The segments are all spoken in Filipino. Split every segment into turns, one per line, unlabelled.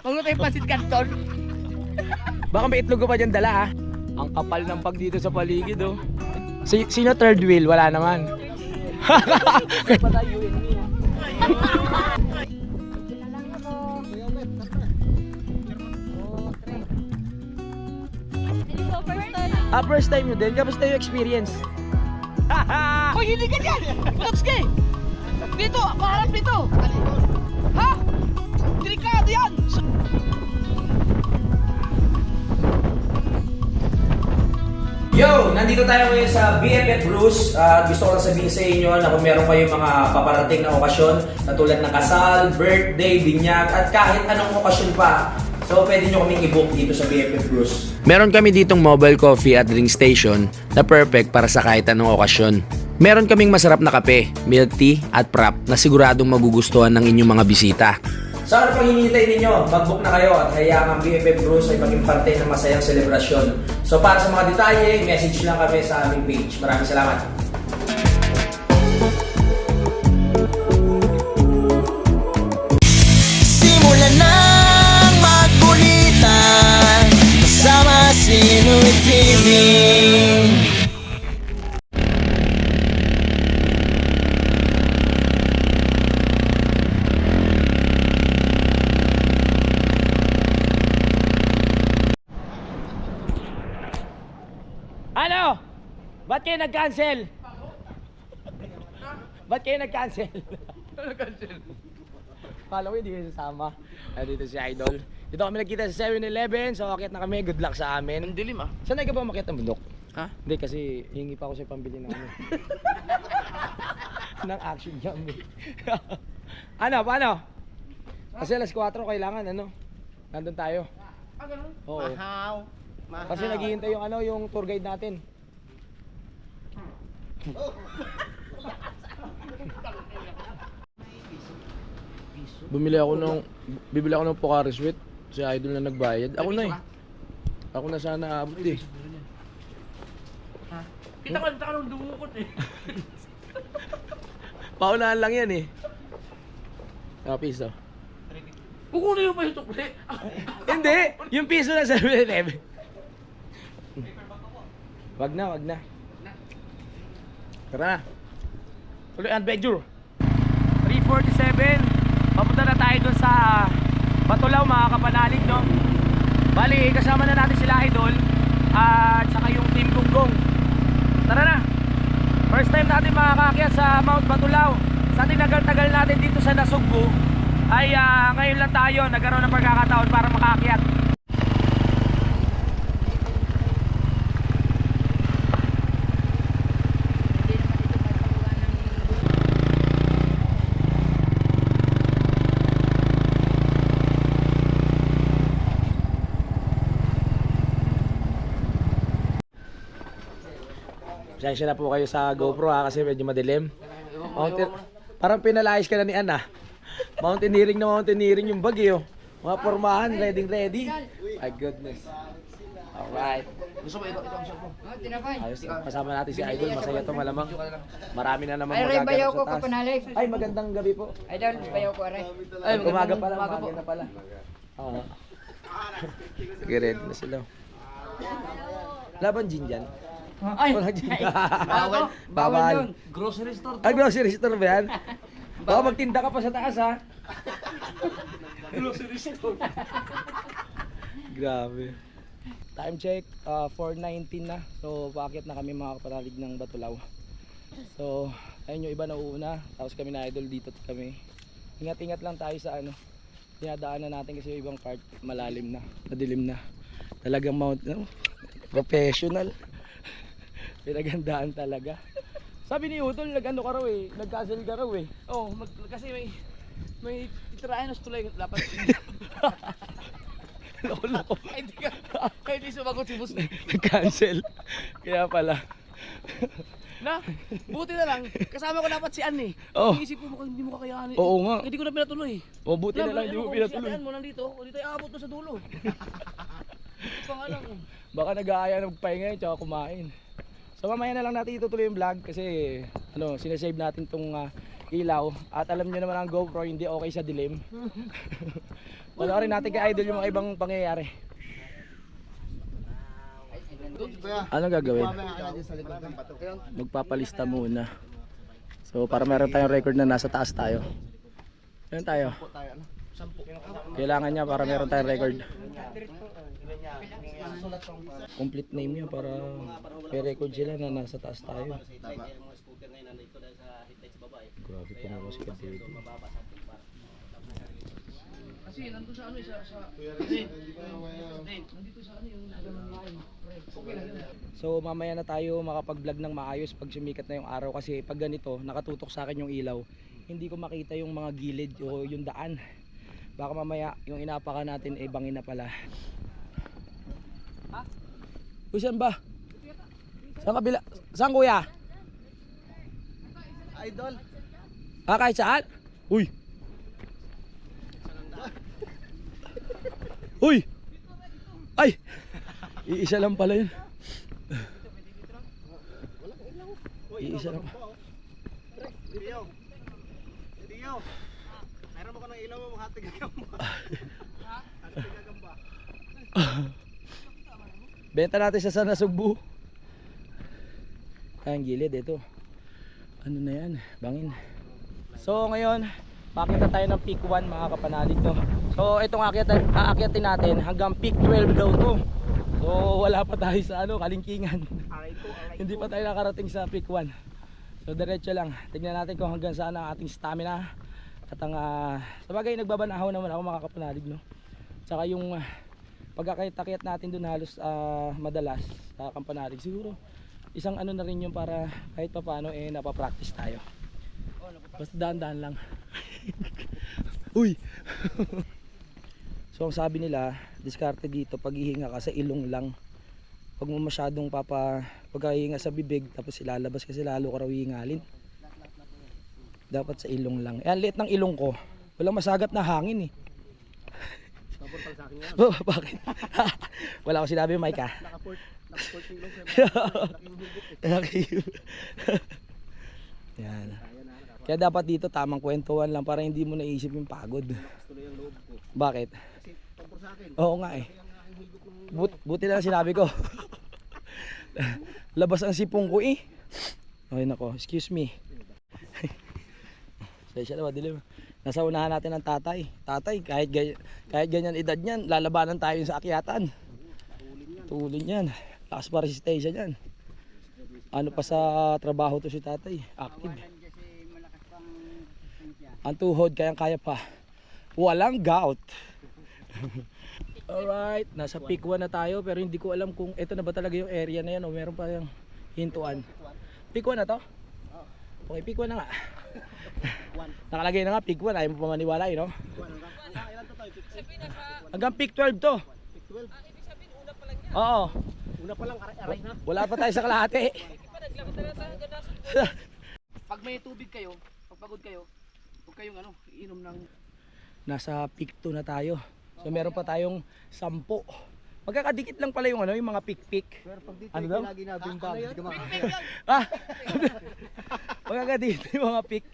Huwag mo tayong pasit kanton.
Baka may itlog ko pa dyan dala, ha? Ang kapal ng pag dito sa paligid, oh. Sino third wheel? Wala naman. Patay, you and me, ha? First time nyo din? Kamusta yung experience?
Hoy, hindi ka dyan! Vlogs ka eh! Dito! Paharap dito! Ha? Delikado yan!
Yo! Nandito tayo ngayon sa BFF Bruce at gusto ko lang sabihin sa inyo na kung meron kayong mga paparating na okasyon na tulad ng kasal, birthday, binyag at kahit anong okasyon pa, so pwede nyo kaming i-book dito sa BFF Bruce. Meron kami ditong mobile coffee at drink station na perfect para sa kahit anong okasyon. Meron kaming masarap na kape, milk tea at prop na siguradong magugustuhan ng inyong mga bisita. So ano pang hinihintay ninyo? Mag-book na kayo at hayaan ang BFF Bruce ay maging parte ng masayang selebrasyon. So para sa mga detalye, message lang kami sa aming page. Maraming salamat.
Simulan nang magkulitan kasama si Nuit TV.
Ano? Ba't kayo nag-cancel? Ba't kayo nag-cancel? Nag-cancel? Kala ko hindi kayo sasama. Dito si Idol. Dito kami nagkita sa 7-Eleven. So akit na kami. Good luck sa amin.
Ang dilim ah.
Sanay ka ba umakyat ng bundok?
Ha?
Hindi kasi hingi pa ako sa pambili ng ano. ng action jam eh. Ano? Paano? Kasi alas 4 kailangan ano? Nandun tayo.
Ah, ganun?
Oo.
Mahaw.
Kasi naghihintay yung ano, yung tour guide natin. Bibili ako ng Pocari Sweat. Si Idol na nagbayad. Ako na eh. Ako na sana abot eh.
Kita ka nung dumukot eh.
Paunahan lang yan eh. Piso.
Kukunin yung pa yung tukli.
Hindi! Yung piso na 7-Eleven. Wag na. Tara na. Tuloy adventure. 3:47. Papunta na tayo dun sa Batulaw, mga kapanalig, no? Bali, kasama na natin sila Idol at saka yung Team Gunggong. Tara na. First time natin makakakyat sa Mount Batulaw. Sa tinagal-tagal natin dito sa Nasugbu ay ngayon lang tayo nagkaroon ng pagkakataon para makaakyat. Pasensya na po kayo sa GoPro kasi medyo madilim. Parang pinalayas ka na ni Ana. Mountaineering yung bag eh. Mga pormahan, ready. My goodness. Alright.
Gusto mo ito ang shot mo?
Ayos. Kasama natin si Idol. Masaya to malamang. Marami na naman
Ay, Ray, bayaw ko
sa taas.
kapanalik.
Ay, magandang gabi po.
Ay, doon, bayaw ko, Ray.
Ay, umaga pala. Umaga na pala. Oo. Sige, ready na sila. Laban gin dyan?
Ay,
Wala gin.
bawal.
Bawal.
Yun.
Grocery store.
Ay, grocery store ba yan? Baka magtinda ka pa sa taas ha.
Grocery store.
Grabe. Time check, 4:19 na. So, paakyat na kami mga kapanalig ng Batulaw. So, ayun yung iba na uuna. Tapos kami na Idol dito kami. Ingat-ingat lang tayo sa ano. Dinadaanan natin kasi yung ibang part malalim na, madilim na. Talagang professional. Pinagandaan talaga. Sabi ni Utol, nag-ano ka raw eh, nag-cancel ka raw eh.
Oh, kasi may itirayan na sa tulay dapat.
Loko-loko.
Ay, di sumagot si boss.
Nag-cancel. Kaya pala.
Na, buti na lang. Kasama ko dapat si Ann eh.
Oh.
Iisip ko mukhang hindi mo kakayanin.
Oo nga.
Hindi ko na pinatuloy.
O buti na lang, hindi mo pinatuloy.
Si Ann mo nandito, o dito ay abot na sa dulo. Ito pa nga lang.
Baka nag-aaya ng pahinga tsaka kumain. So mamaya na lang natin itutuloy yung vlog kasi ano, sinasave natin tong ilaw at alam niyo naman ang GoPro hindi okay sa dilim. Panoorin natin kay Idol yung mga ibang pangyayari. Ano gagawin? Magpapalista muna. So para meron tayong record na nasa taas tayo. Meron tayo. Kailangan niya para meron tayong record. Complete name niya para may record sila na nasa taas tayo. Grabe po nga si Kadiri.
Kasi nandun sa ano sa nandito sa ano yung lain. Okay lang yun.
So mamaya na tayo makapag-vlog ng maayos pag sumikat na yung araw kasi pag ganito nakatutok sa akin yung ilaw, hindi ko makita yung mga gilid o yung daan. Baka mamaya yung inapaka natin ay bangin na pala. Ha? Uy, saan ba? Saan kabila? Saan kuya?
Idol.
Ah, kahit saan? Uy! Uy! Ay! Iisa lang pala yun. Iisa lang.
Dio. Meron mo ko ng ilaw mo, hatig gagamba. Hatig gagamba.
Benta natin sa Sana Sugbu. Ang gilid ito. Ano na yan? Bangin. So ngayon, pakita tayo ng peak 1 mga kapanalig to. So itong aakyatin natin hanggang peak 12 daw to. So wala pa tayo sa ano, kalingkingan. Hindi pa tayo nakarating sa peak 1. So diretso lang. Tingnan natin kung hanggang saan ang ating stamina. At ang sabagay nagbabanahaw naman ako mga kapanalig, no. Tsaka yung pagkakit-akyat natin dun halos madalas sa Kampanalig. Siguro isang ano na rin yung para kahit papaano napapractice tayo. Basta daan-daan lang. Uy! So ang sabi nila, diskarte dito paghihinga ka sa ilong lang. Pag mo masyadong paghihinga sa bibig tapos ilalabas kasi lalo ka raw hihingalin. Dapat sa ilong lang. Yan, liit ng ilong ko. Walang masagat na hangin eh.
Pabortal sa akin yan.
Oh, bakit? Wala ko sinabi, Mike ah.
Naka-port ilong
Yan. Kaya dapat dito tamang kwentuhan lang para hindi mo naisip yung pagod.
Tuloy ang loob ko.
Bakit?
Kasi pabor sa akin.
Oo nga eh.
Kaya ang aking hilgot ng
Buti na lang sinabi ko. Labas ang sipong ko eh. Okay nako, excuse me. Special na madilim. Nasa unahan natin ang tatay. Tatay, kahit ganyan edad niyan, lalabanan tayo sa akyatan. Tulin yan. Lakas pa resistensya yan. Ano pa sa trabaho to si tatay? Active. Ang tuhod, kayang-kaya pa. Walang gout. Alright, nasa peak 1 na tayo pero hindi ko alam kung ito na ba talaga yung area na yan o meron pa yung hintuan. Peak 1 na to? Okay, peak 1 na nga. Nakalagay na nga peak 1, ayaw mo pa maniwala no? Hanggang peak 12 to.
Pick 12.
Ibig sabihin una pa lang yan.
Oo.
Una pa lang aray na.
Wala pa tayo sa kalahati.
Naglakad na sa ganasan. Pag may tubig kayo, pag pagod kayo, huwag kayong iinom ng
Nasa peak 2 na tayo. So meron pa tayong 10. Magkakadikit lang pala yung yung mga peak-peak.
Pero pag dito
Ano
yung
daw?
ginabimbang, hindi ka makakaya.
Ah! Magkakadikit yung mga peak.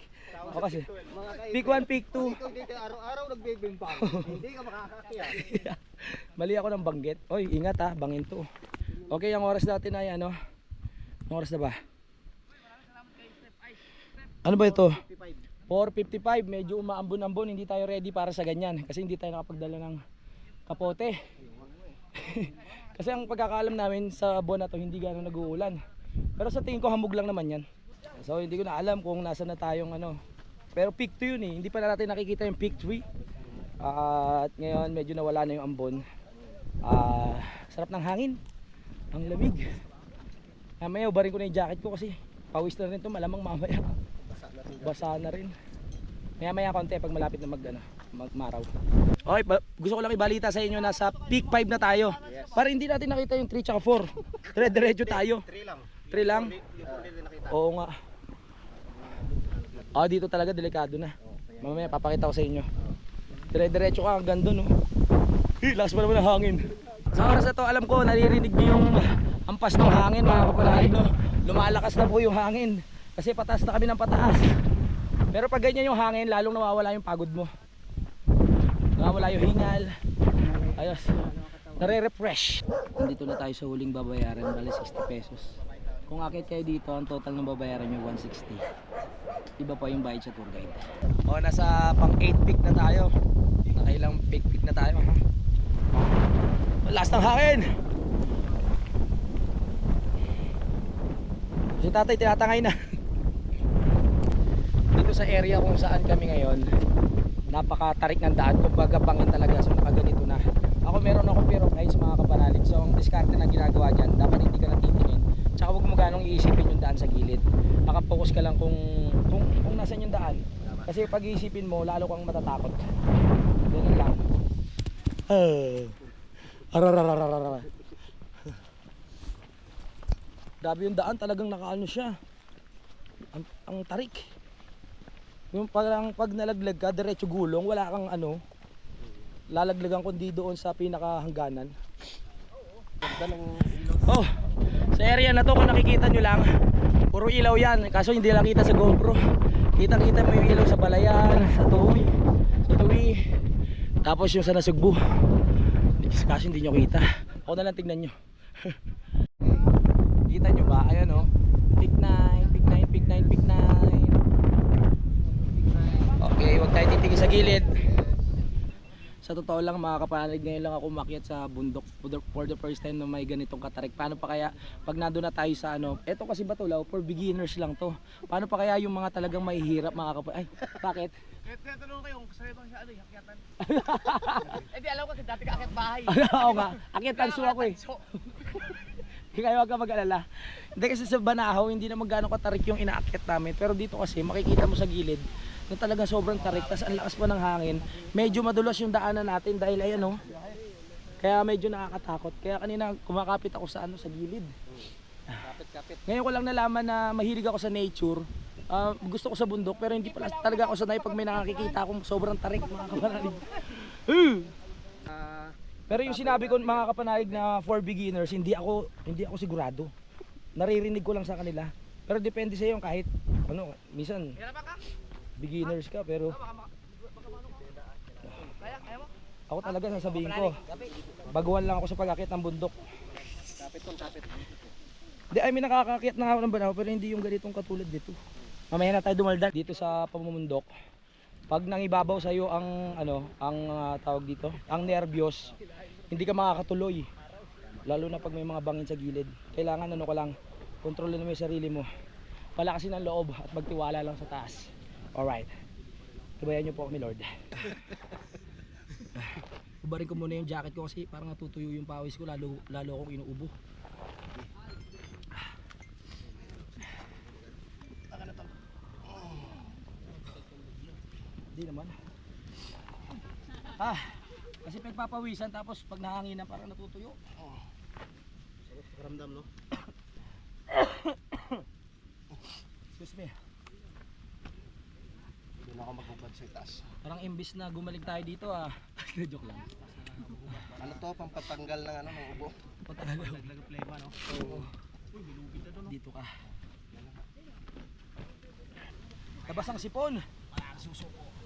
O kasi, peak 1, peak 2.
Ikaw dito araw-araw nagbibimbang, hindi ka makakakaya.
Mali ako ng banggit. Oy, ingat ha, bangin to. Okay, ang oras natin ay ano? Ang oras na ba? Ano ba ito? 4:55. Medyo umaambon-ambon. Hindi tayo ready para sa ganyan. Kasi hindi tayo nakapagdala ng kapote. Kasi ang pagkakaalam namin sa buwan na to, hindi gano'ng nag-uulan. Pero sa tingin ko hamog lang naman yan. So hindi ko na alam kung nasa na tayong Pero peak 2 yun eh. Hindi pa natin nakikita yung peak 3. At ngayon medyo nawala na yung ambon. Sarap ng hangin. Ang lamig. Mamaya ubarin ko na yung jacket ko kasi pawis na rin ito, malamang mamaya basa na rin. Maya konti pag malapit na magmaraw. Okay, gusto ko lang ibalita sa inyo, nasa peak 5 na tayo. Para hindi natin nakita yung 3 tsaka 4. Diretso tayo.
3 lang.
3 lang?
nakita.
Oo nga. Dito talaga delikado na. Mamaya papakita ko sa inyo. Diretso ka hanggang doon, no. Lakas pa naman ang hangin. Sa oras na to, alam ko naririnig niyo yung ampas ng hangin, mga kapanalig, no. Lumalakas na po yung hangin kasi pataas na kami ng pataas. Pero pag ganyan yung hangin, lalong nawawala yung pagod mo. Nawawala yung hingal. Ayos. Nare-refresh. Nandito na tayo sa huling babayaran, bali 60 pesos. Kung akit kayo dito, ang total ng babayaran nyo 160. Iba pa yung bayad sa tour guide. O, nasa pang 8 peak na tayo. Nakailang peak na tayo. Last ng hangin. Si tatay tinatangay na. Dito sa area kung saan kami ngayon, napakatarik ng daan. Kumbaga bangin talaga. So nakaganito na. Ako meron akong pero guys mga kapanalig. So ang diskarte na ginagawa dyan, dapat hindi ka natitingin. Tsaka huwag mo ganong iisipin yung daan sa gilid. Nakapokus ka lang kung nasan yung daan. Kasi pag iisipin mo, lalo kang matatakot. Ganun lang. Arararararara. Grabe yung daan, talagang nakaano siya. Ang tarik. Yung parang pag nalaglag ka, diretso gulong, wala kang ano, lalaglagan kundi doon sa pinakahangganan. Oh, sa area na to kung nakikita nyo lang, puro ilaw yan. Kaso hindi lang kita sa GoPro. Kitang-kita mo yung ilaw sa Balayan, sa Tuwi, tapos yung sa Nasugbu. Kaso hindi nyo kita. Ako na lang tignan nyo. Kita nyo ba? Ayan o. Pick 9, pick 9, pick 9, pick 9. Okay, huwag tayo titigil sa gilid. Sa totoo lang mga kapanalig, ngayon lang ako umakyat sa bundok for the first time na may ganitong katarik. Paano pa kaya pag nandun na tayo sa ano, eto kasi Batulaw, for beginners lang to. Paano pa kaya yung mga talagang mahihirap mga kapanalig? Ay, bakit?
Kaya tanong kayo kung kasali bang siya ano, hakyatan.
Eh di alam ko kasi dati ka akit bahay.
Oo nga, akit tanso ako eh. Kaya wag ka mag-alala. Hindi kasi sa Banahaw, hindi na magkano katarik yung inaakyat namin. Pero dito kasi makikita mo sa gilid na talaga sobrang tarik, tas ang lakas pa ng hangin. Medyo madulas yung daanan natin dahil ayan o. Kaya medyo nakakatakot. Kaya kanina kumakapit ako sa ano, sa gilid.
Kapit.
Ngayon ko lang nalaman na mahilig ako sa nature. Gusto ko sa bundok pero hindi pala talaga ako sanay pag may nakakikita akong sobrang tarik mga kapanalig. Pero yung sinabi ko mga kapanalig na for beginners, hindi ako sigurado. Naririnig ko lang sa kanila. Pero depende sa iyo kahit ano, minsan beginners ka pero ako talaga sasabihin ko, baguhan lang ako sa pag-akit ng bundok.
Kapit.
Hindi, ay may nakakakit na nga ng Banahaw pero hindi yung ganitong katulad dito. Mamaya na tayo dumaldag dito sa pamumundok. Pag nangibabaw sa iyo ang ano, tawag dito, ang nervyos, hindi ka makakatuloy. Lalo na pag may mga bangin sa gilid. Kailangan ano ka lang, kontrolin mo yung sarili mo. Palakasin ang loob at magtiwala lang sa taas. Alright. Tubayan niyo po kami, Lord. Ubarin ko muna yung jacket ko kasi parang natutuyo yung pawis ko, lalo akong inuubo. Hindi naman. Kasi pagpapawisan tapos pag nahangin na parang natutuyo.
Ramdam no?
Excuse me.
Hindi na ako magbubad sa itaas.
Parang imbis na gumaling tayo dito joke lang.
Ano to, pampatanggal ng ano, ng ubo.
Laglag plema no? Oo. Dito ka. Labas ang sipon.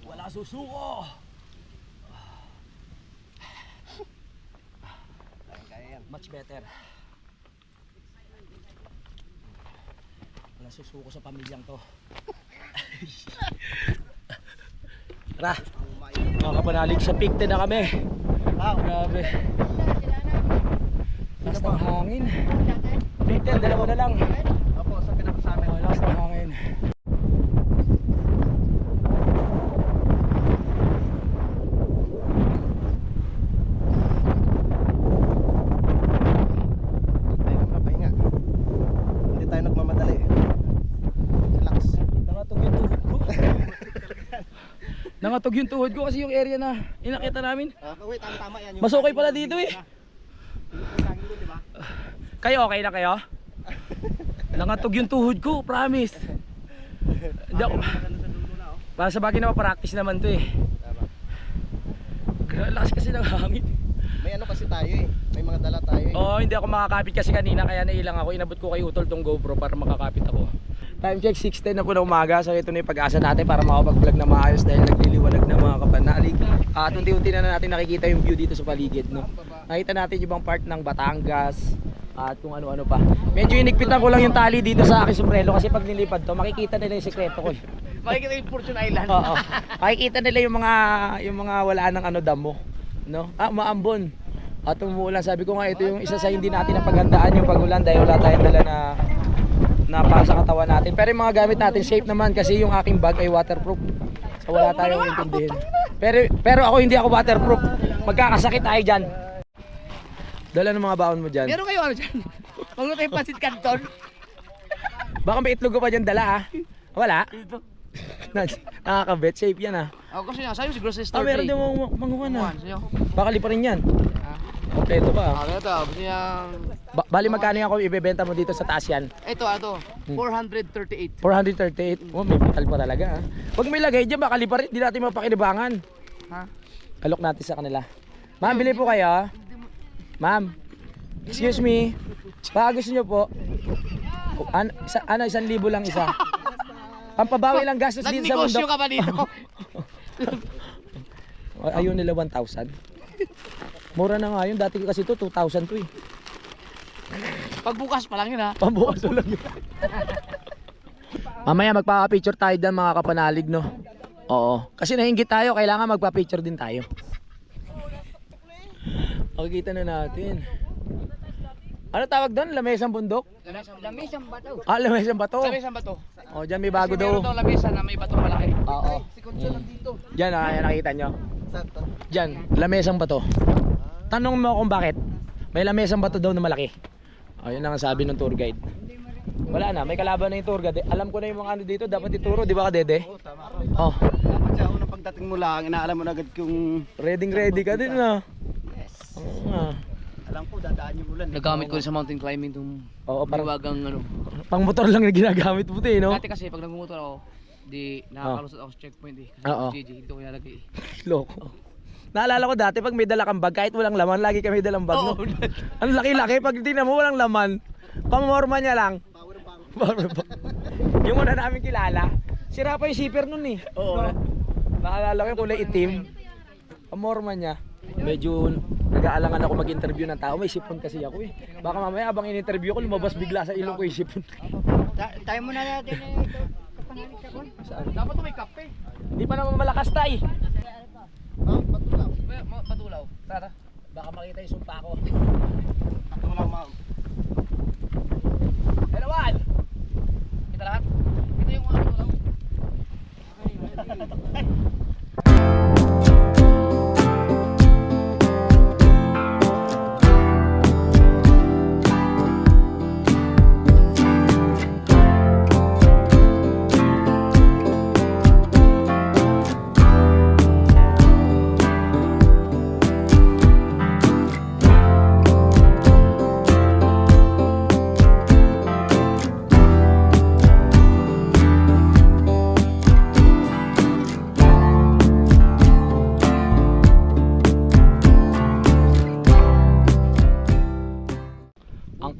Wala susuko.
Kaya yan.
Much better. Wala susuko sa pamilyang to. Tara. Mga kapanalig, sa peak 10 na kami. Grabe. Lakas ng hangin. Peak 10, dalawa na lang.
Opo, sa pinakasamin.
Lakas ng hangin. Nangatog yung tuhod ko kasi yung area na inakita namin.
Wait, tama yan.
Mas okay pala dito eh. Kayo okay na kayo? Nangatog yung tuhod ko, promise. Hindi ako. Para sa bagay na practice naman to eh. Lakas kasi ng hangin.
May ano kasi tayo eh. May mga dala tayo eh.
Oo, hindi ako makakapit kasi kanina kaya nailang ako. Inabot ko kay Utol tong GoPro para makakapit ako. Time check 6:10 na po ng umaga. So ito na yung pag-asa natin para makapag-vlog na maayos dahil nagliliwanag na mga kapanalig. At unti-unti na natin nakikita yung view dito sa paligid, no. Nakita natin yung ibang part ng Batangas at kung ano-ano pa. Medyo inigpitan ko lang yung tali dito sa aking sombrero kasi pag nilipad to, makikita nila yung sekreto ko.
Makikita yung Fortune Island.
Oo. Makikita nila yung mga wala ng ano damo, no? Maambon. At umuulan. Sabi ko nga ito yung isa sa hindi natin napaghandaan yung pag-ulan dahil wala tayong dala na para sa katawan natin. Pero yung mga gamit natin safe naman kasi yung aking bag ay waterproof. So wala tayong intindihin. Pero ako hindi ako waterproof. Magkakasakit tayo diyan. Dala ng mga baon mo diyan.
Meron kayo ano dyan? Huwag na tayong pasit kanton.
Baka may itlog ka pa diyan dala ha. Wala. Nakakabet, safe yan ah.
Ako kasi nga, sa'yo si grocery store.
Meron din mga na.
Sa'yo.
Baka liparin yan. Okay, ito pa.
Ito, gusto niya...
Bali magkano yung ako ibebenta mo dito sa taas yan?
Ito, 438.
438. Oh, may metal pa talaga ah. Pag may lagay dyan, baka liparin. Hindi natin mapakinabangan.
Ha?
Alok natin sa kanila. Ma'am, bili po kayo. Ma'am, excuse me. Baka gusto nyo po. 1,000 lang isa. Pampabawi lang gastos din sa
Nagnegosyo
bundok.
ka ba dito?
Ayun nila 1,000. Mura na nga yun. Dati kasi ito 2,000 to eh.
Pagbukas pa lang yun ha.
Pambukas lang yun. Mamaya magpapapicture tayo dyan mga kapanalig, no? Oo. Kasi nahinggit tayo. Kailangan magpapicture din tayo. Makikita na natin. Ano tawag doon? Lamesang bundok?
Lamisang bato.
Lamesang bato.
Sabi saan ba to?
Oh, dyan may bago daw.
Meron daw lamesa na may batong malaki.
Oo. Diyan yan nakita nyo. Diyan, lamesang bato. Tanong mo kung bakit. May lamesang bato daw na malaki. Oh, yun lang ang sabi ng tour guide. Wala na, may kalaban na yung tour guide. Alam ko na yung mga ano dito, dapat ituro, di ba ka Dede?
Oo, tama.
Oh,
Dapat siya unang pagdating mo lang, inaalam mo na agad kung...
ready ka din na. Oo nga.
Alam ko, dadaan yung ulan.
Nagamit ko rin sa mountain climbing itong
Oo, parang
mahiwagang ano.
pang motor lang na ginagamit mo eh, no?
Dati kasi pag nagmumotor ako, di nakakalusot ako sa checkpoint eh. Kasi
Oo.
ako GG, hindi ko ilalagay eh.
Loko. Naalala ko dati pag may dala kang bag, kahit walang laman, lagi kami dalang bag, no? Ang laki-laki, pag tingnan mo walang laman, pamorma niya lang. Power bag. Yung una namin kilala, sira pa yung zipper nun eh. Oo. Naalala ko yung kulay itim. Pamorma niya. Medyo nag-aalangan ako mag-interview ng tao, may sipon kasi ako eh. Baka mamaya abang in-interview ko, lumabas bigla sa ilong ko yung sipon.
Tayo muna natin ito. Kapanalig sa kon.
Saan?
Dapat to may kape.
Hindi pa naman malakas tay.
Patulaw. Tara.
Baka makita yung sumpa ko.
Patulaw, ma'am.
Dalawan! Kita lahat? Ito yung mga patulaw.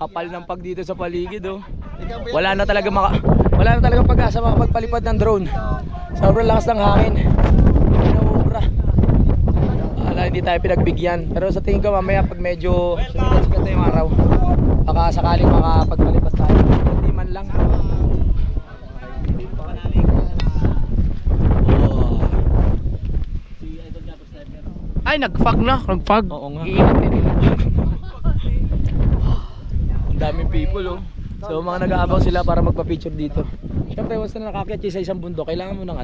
Kapal ng pag dito sa paligid oh. Wala na talaga pag-asa makapagpalipad ng drone. Sobrang lakas ng hangin. Sobra. Hindi tayo pinagbigyan. Pero sa tingin ko mamaya pag medyo sikat na yung araw, baka sakaling makapagpalipad tayo. Hindi man lang.
Ay, nag-fog na. Nag-fog.
Oo nga.
Iingat din.
Daming people oh. So mga nag-aabang sila para magpa-picture dito. Siyempre once na nakakyat sa isang bundok, kailangan mo ng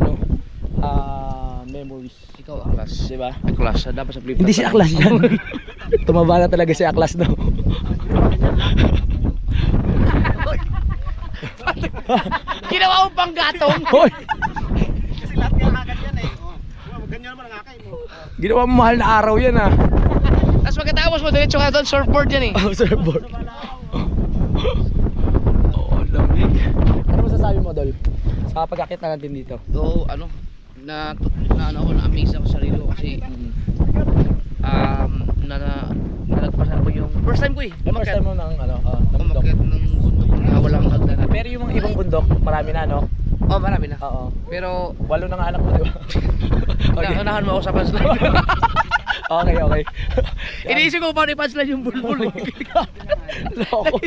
memories.
Ikaw, Aklas.
Diba?
Aklas, dapat sa flip.
Hindi si Aklas yan. Tumaba na talaga si Aklas daw.
Ginawa mo pang gatong.
Hoy!
Kasi lahat yung agad yan eh. Ganyan naman ang akay mo.
Ginawa mo mahal na araw yan ah.
Tapos pagkatapos mo, diretso ka doon, surfboard yan eh.
Oh, surfboard. Oh, lamig. Ano masasabi mo, Dol? Sa pag-akit na natin dito.
So, na-amaze ako sa sarili ko kasi nalagpasan ko yung first time ko eh.
First time mo ng
Umakyat ng bundok na walang hagdanan.
Pero yung mga ibang bundok, marami na, no?
Oh, marami na.
Oo.
Pero,
8 na nga anak mo, di ba?
unahan mo ako sa punchline.
Okay.
Iniisip ko paano i-punchline yung bulbul eh.
Loko.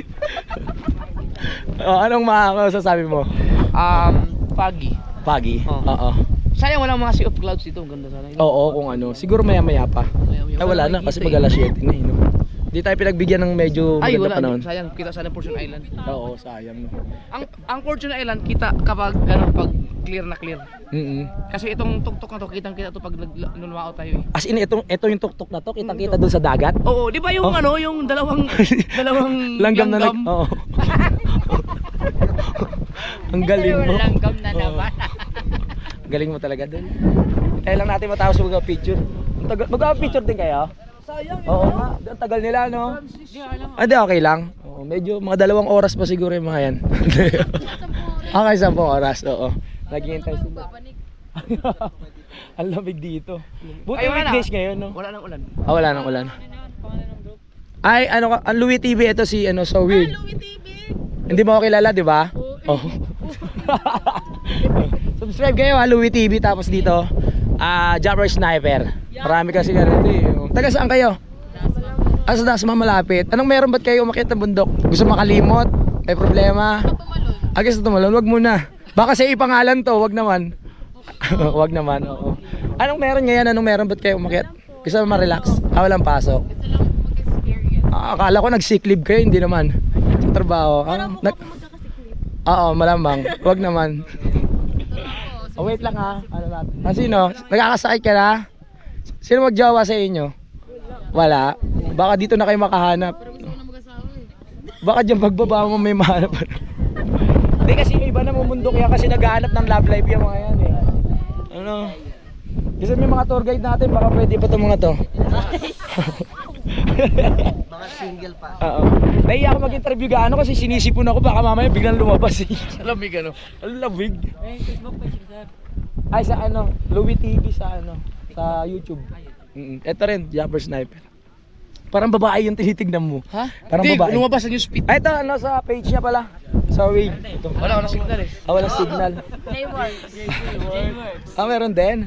Anong sasabi mo?
Foggy.
Pagi?
Oo.
Oo.
Sayang walang mga sea of clouds dito. Ang ganda sana.
Oo, kung ano. Siguro maya-maya pa. Ay, wala na kasi mag-alas 7 na, no? Hindi tayo pinagbigyan ng medyo
Ay,
maganda
wala.
panahon.
Sayang. Kita sana Fortune Island.
Oo, sayang, no?
Ang Fortune Island, kita kapag, pag clear na clear. Kasi itong tuktok na to, kitang-kita to pag nulumao tayo eh.
As in, ito yung tuktok na to, kitang-kita doon sa dagat.
Oo, di ba yung yung dalawang
Langgam na Oo. Ang galing mo.
Langgam na naman.
Galing mo talaga doon. Tayo lang natin matapos mag-picture. Mag-picture din kayo?
Sayang.
Oo nga, ang tagal nila, no? Hindi, okay lang. Oo, medyo mga 2 oras pa siguro yung mga yan. Okay, 10 oras, oo. Naghihintay sila. Ang lamig dito. Buti weekdays ngayon, no?
Wala nang ulan.
Wala nang ulan. Ay, ano ka, ang Louie TV, ito si, so weird.
Louie TV.
Hindi mo ako kilala, di ba? Oo. Subscribe kayo, Louie TV, tapos dito, Jumper Sniper. Marami kasi ganito eh. Taga saan kayo? Sa Dasma malapit. Anong meron, ba't kayo umakyat ng bundok? Gusto makalimot? May problema? Sa Tumalon, wag muna. Baka sa ipangalan to, wag naman. Wag naman, oo. Anong meron ngayon? Anong meron, ba't kayo umakyat? Gusto ma-relax? Walang pasok. Akala ko nag-sick leave kayo, hindi naman. Sa trabaho. Oo, malamang. Wag naman. Wait lang ha. Ano natin? Sino? Nagkakasakit ka na? Sino magjawa sa inyo? Wala. Baka dito na kayo makahanap. Baka dyan pagbaba mo may mahanap. Hindi kasi yung iba na mumundok yan kasi naghahanap ng love life yung mga yan eh. Ano? Kasi may mga tour guide natin, baka pwede pa itong mga to.
Mga single pa.
Oo. Nahiya ako mag-interview gaano kasi sinisipon ako, baka mamaya biglang lumabas eh. Sa lamig ano? Ang lamig.
Facebook page sir.
Ay sa Louie TV sa sa YouTube. Ito rin, Jumper Sniper. Parang babae yung tinitignan mo.
Ha?
Parang
Hindi,
babae.
lumabas ang yung speed.
Ay, ito sa page niya pala. Sorry. Ito.
Wala signal eh.
Walang signal. Meron din.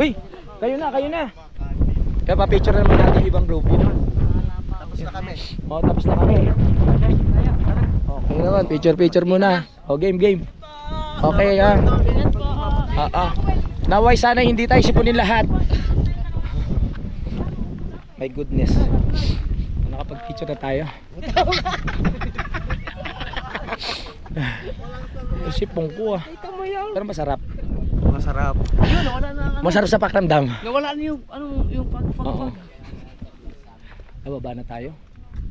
Uy, kayo na. Kaya pa-picture na naman natin yung ibang grupo.
Tapos na kami.
Tapos na kami. Okay naman, picture muna. Game. Okay ha. Naway sana hindi tayo sipunin lahat. My goodness. Nakapag-picture na tayo. Sipong ko ah. Pero masarap.
Masarap.
Yun, wala na.
Masarap sa pakiramdam.
Nawala na yung pag.
Nababa na tayo.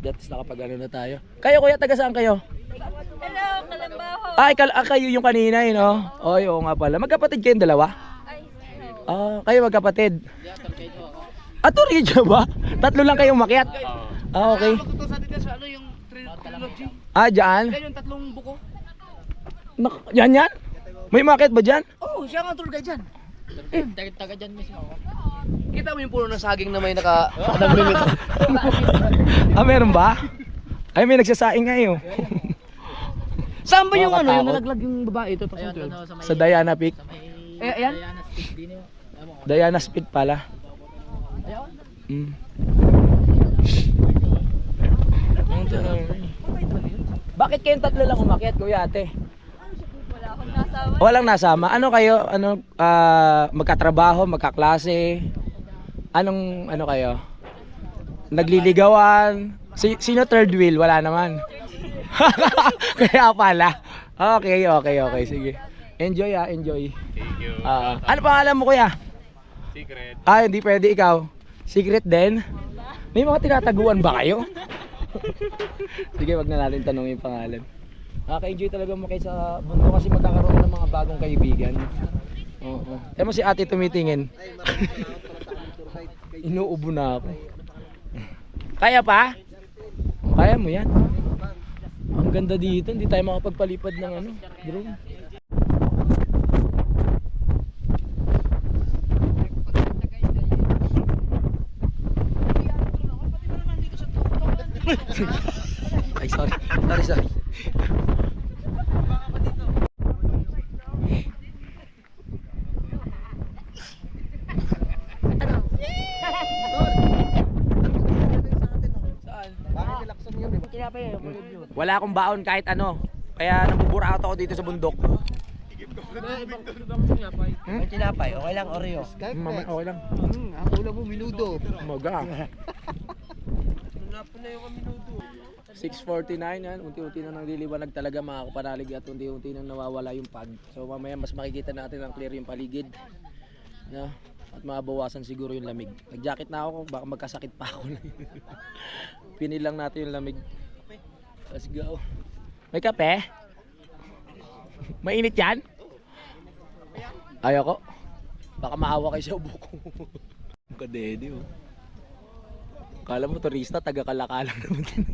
That's nakapag na tayo. Kayo kuya, taga saan kayo?
Hello, Kalambaho.
Kayo yung kanina eh, no? Oo nga pala. Magkapatid kayong dalawa? Kayo magkapatid. Tuloy dyan ba? 3 lang kayong makiat? Okay.
Matuto sa atin sa yung trilogy.
Dyan?
Yan yung 3 buko.
Yan? May makiat ba dyan?
Oo, siya nga tour guide dyan.
Taga dyan mismo.
Kita mo yung puno ng saging na may naka-limit.
Meron ba? Ay, may nagsasaing ngayon.
Saan ba yung
Nakakatakot.
yung nalaglag yung babae ito?
Sa Diana Peak.
Ayan?
Diana Speed pala. Bakit kayong 3 lang umakyat, kuya ate?
Wala akong nasama.
Walang nasama. Ano kayo? Magkatrabaho, magkaklase? Anong kayo? Nagliligawan? Sino third wheel? Wala naman. Kaya pala. Okay. Sige. Enjoy.
Thank you.
Ano pangalan mo kuya?
Secret.
Hindi pwede ikaw. Secret din? May mga tinataguan ba kayo? Sige, wag na natin tanongin yung pangalan. Nakaka-enjoy talaga mo kayo sa mundo kasi magkakaroon ng mga bagong kaibigan. Oo. Mo si ate tumitingin. Inuubo na ako. Kaya pa? Kaya mo yan. Ang ganda dito, hindi tayo makapagpalipad ng drone. Sorry.
Bakit nilakson yun, di ba?
Tinapay yun.
Wala akong baon kahit ano. Kaya nabubura ako dito sa bundok.
May tinapay, okay lang, Oreo.
Skyflex.
Okay lang.
Ang ulo mo, minudo.
Maga. 6:49 yan, unti-unti na nagliliwanag talaga mga kapanalig at unti-unti nang nawawala yung pag. So mamaya mas makikita natin ang clear yung paligid. No? At mabawasan siguro yung lamig. Nag-jacket na ako, baka magkasakit pa ako. Pinilang natin yung lamig. Let's go. May kape? Mainit yan? Ayoko. Baka maawa kayo sa ubo ko. Kadede oh. Kala mo turista, taga-Kalakalan naman din.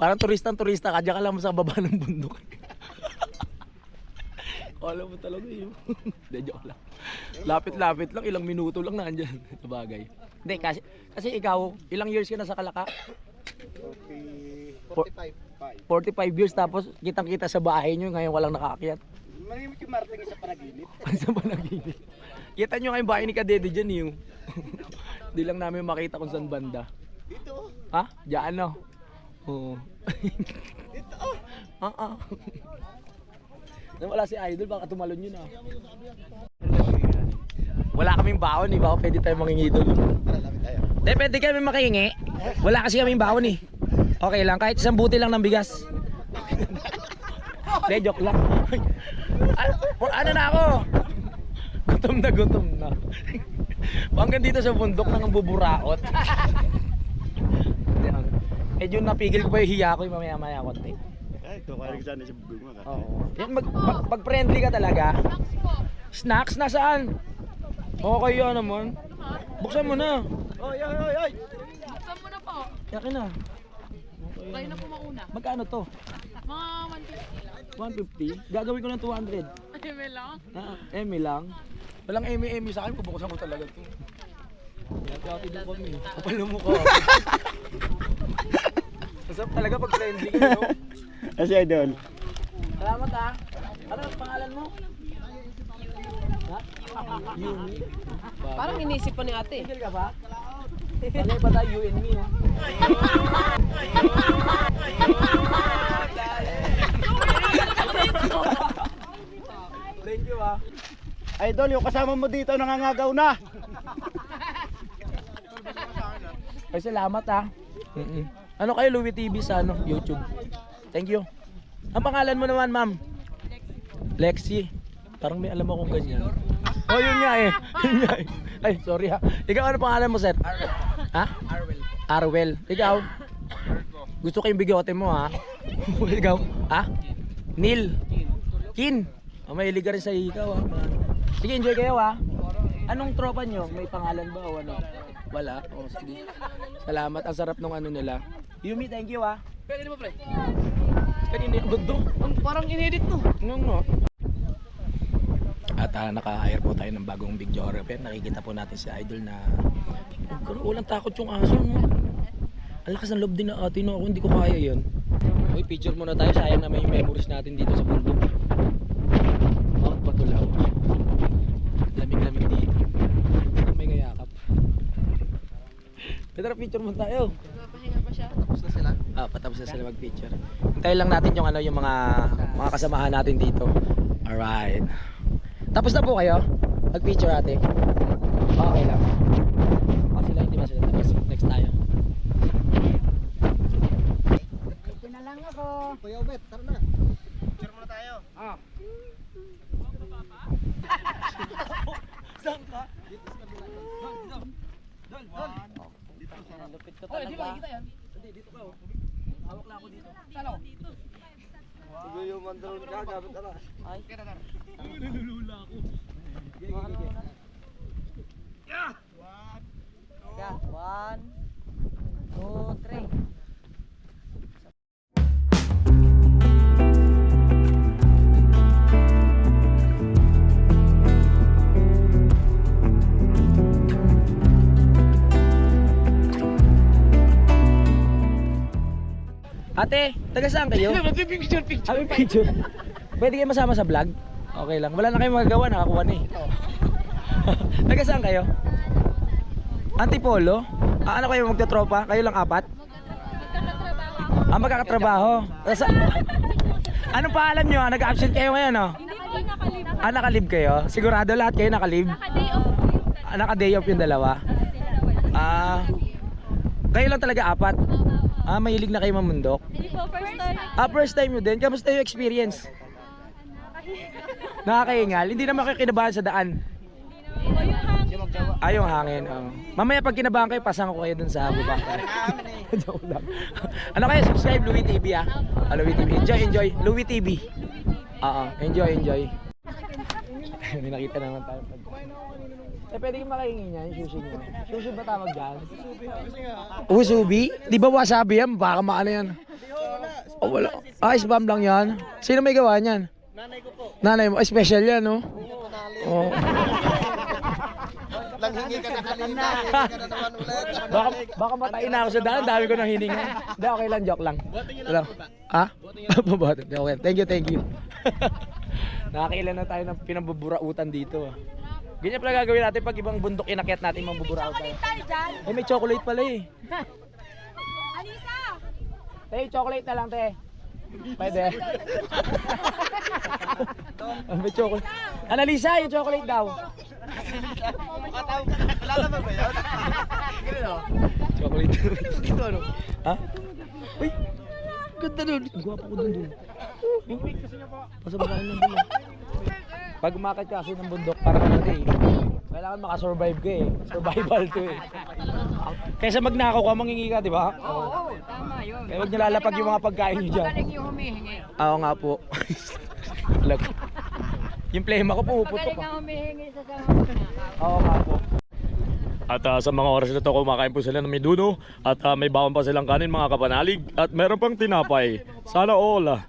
Parang turista ka, dyan ka lang sa baba ng bundok. Kala mo talaga yun. Hindi, joke lang. Lapit-lapit lang, ilang minuto lang nandyan. Sabagay. Hindi, kasi ikaw, ilang years ka na sa Kalaka?
45.
45 years, tapos kitang-kita sa bahay nyo, ngayon walang nakaakyat.
Malimit yung Martin sa panaginip.
Sa panaginip. Kita nyo nga yung bahay ni Kadede dyan yung. Hindi lang namin makita kung saan banda.
Dito.
Ha? Diyan no? Oo.
Dito.
Wala si Idol, baka tumalon yun ah. Wala kaming baon eh, baka pwede tayo mangingi doon.
Tara, lapit tayo.
Hindi, pwede kami makihingi. Wala kasi kaming baon eh. Okay lang, kahit isang buti lang ng bigas. Hindi, joke lang. Ano na ako? Gutom na. Hanggang dito sa bundok nang buburaot. Medyo napigil ko pa yung hiya ko yung mamaya-maya konti.
Ay, kumarig sana sa bunga ka.
Oo. Yan, pag friendly ka talaga. Snacks nasaan? Okay yan naman. Buksan mo na.
Oy!
Saan mo na po?
Yakin na.
Kayo na po mauna.
Magkano to?
Mga
150? Gagawin ko ng 200.
150. Eme lang.
Emi lang. Walang emi sa akin, bubuksan ko talaga to. Kaya doon kami. Kapal na mukha. Masarap talaga pag friendly ka, no?
Kasi Idol.
Salamat ah. Ano ang pangalan mo? Ha? Yumi?
Parang inisip pa ni ate.
Tigil ka ba? Bagay pa tayo, you and me ha? Thank you ah.
Idol, yung kasama mo dito nangangagaw na.
Ay, salamat ah. Ano kayo, Louie TV sa ano, YouTube? Thank you. Ang pangalan mo naman, ma'am? Lexi. Parang may alam akong ganyan. Oh, yun nga eh. Yun nga eh. Ay, sorry ha. Ikaw, ano pangalan mo, sir? Arwel. Ha? Arwel. Arwel. Ikaw? Gusto ko yung bigote mo ha. Ikaw? Ha? Neil. Kin. Oh, mahilig ka rin sa ikaw ha. Sige, enjoy kayo ha. Anong tropa nyo? May pangalan ba o ano? Wala? Oh, sige. Salamat. Ang sarap nung ano nila. Yumi, thank you ha.
Pwede mo pre?
Kanina yung gundo.
Parang inedit no.
Nga. At naka-hire po tayo ng bagong videographer. Nakikita po natin si Idol na walang takot yung aso. No? Ang lakas ng loob din na ate. No? Ako hindi ko kaya yun. Uy, picture muna tayo. Sayang naman yung memories natin dito sa bundok. Mount Batulaw. Lamig-lamig dito. May ngayakap. Tara, picture muna tayo.
Pahinga pa siya.
Tapos na sila.
Patapos na sila mag-picture. Hintayin lang natin yung ano, yung mga kasamahan natin dito. Alright. Tapos na po kayo? Mag-picture ate? Okay lang. Sila hindi ba sila? Tapos next tayo.
Ito na lang ako.
Kuya Obet, tara na. Picture muna tayo.
Saan ka?
Lupit ko talaga. Di ba kita yan?
Hindi, dito ka oh. Hawak lang ako dito.
Salo.
Sige yung mandalon ka, gamit tara.
Ay, kaya tar.
Nalulula ako.
Yeah. 1, 2, 3.
Ate, taga saan kayo?
Picture.
Kami picture. Pwede kayo masama sa vlog? Okay lang. Wala na kayong magagawa, nakakuha na eh. Taga saan kayo? Antipolo? Ano kayo magtatropa? Kayo lang 4? Magkakatrabaho. Anong pangalan nyo? Nag-absent kayo ngayon, no?
Hindi po, nakalib.
Nakalib kayo? Sigurado lahat kayo nakalib?
Naka-day off.
Naka-day off yung dalawa? Kayo lang talaga 4? Mahilig na kayo mamundok?
Hindi po, first time.
First time nyo din? Kamusta yung experience? Nakakaingal? Hindi naman kayo kinabahan sa daan?
O yung hangin.
Yung hangin. Mamaya pag kinabahan kayo, pasang ko kayo dun sa baba. Joke lang. Ano kayo? Subscribe Louie TV Louie TV. Enjoy. Louie TV. Enjoy. May nakita naman tayo. Pwede kayong makahingi niya yung sushi niyo. Sushi ba tawag dyan? Usubi? Di ba wasabi yan? Baka maano yan. Wala. Spam lang yan. Sino may gawa niyan?
Nanay ko po.
Nanay mo. Special yan, no? Oo.
Langhingi ka na kanina. Hingi ka na naman ulit.
Baka matain na ako sa daan. Dami ko nang hininga. Hindi, okay lang. Joke lang. Wala. Pabotin. Okay. Thank you. Nakakailan na tayo ng pinambuburautan dito. Ganyan pala gagawin natin pag ibang bundok inakyat natin mambuburaot tayo. May chocolate pala eh.
Alisa!
Chocolate na lang, te. Pwede. May chocolate. Analisa, yung chocolate daw.
Wala ba ba yun?
Chocolate. Ito ano? Ha? Uy! Ganda nun. Ang gwapo ko dun. Pasabakaan lang dun. Pag umakit ka kasi ng bundok, parang ano eh. Kailangan makasurvive ka eh. Survival to eh. Kaysa magnakaw ka, mangingi ka, di ba?
Oo, tama yun.
Kaya huwag nilalapag yung mga pagkain nyo dyan.
Magaling yung humihingi.
Oo nga po. Yung plema ko pumuputok.
Magaling ang humihingi sa sama.
Oo nga po.
At sa mga oras na to, kumakain po sila ng menudo at may bawang pa silang kanin mga kapanalig at meron pang tinapay. Sana all.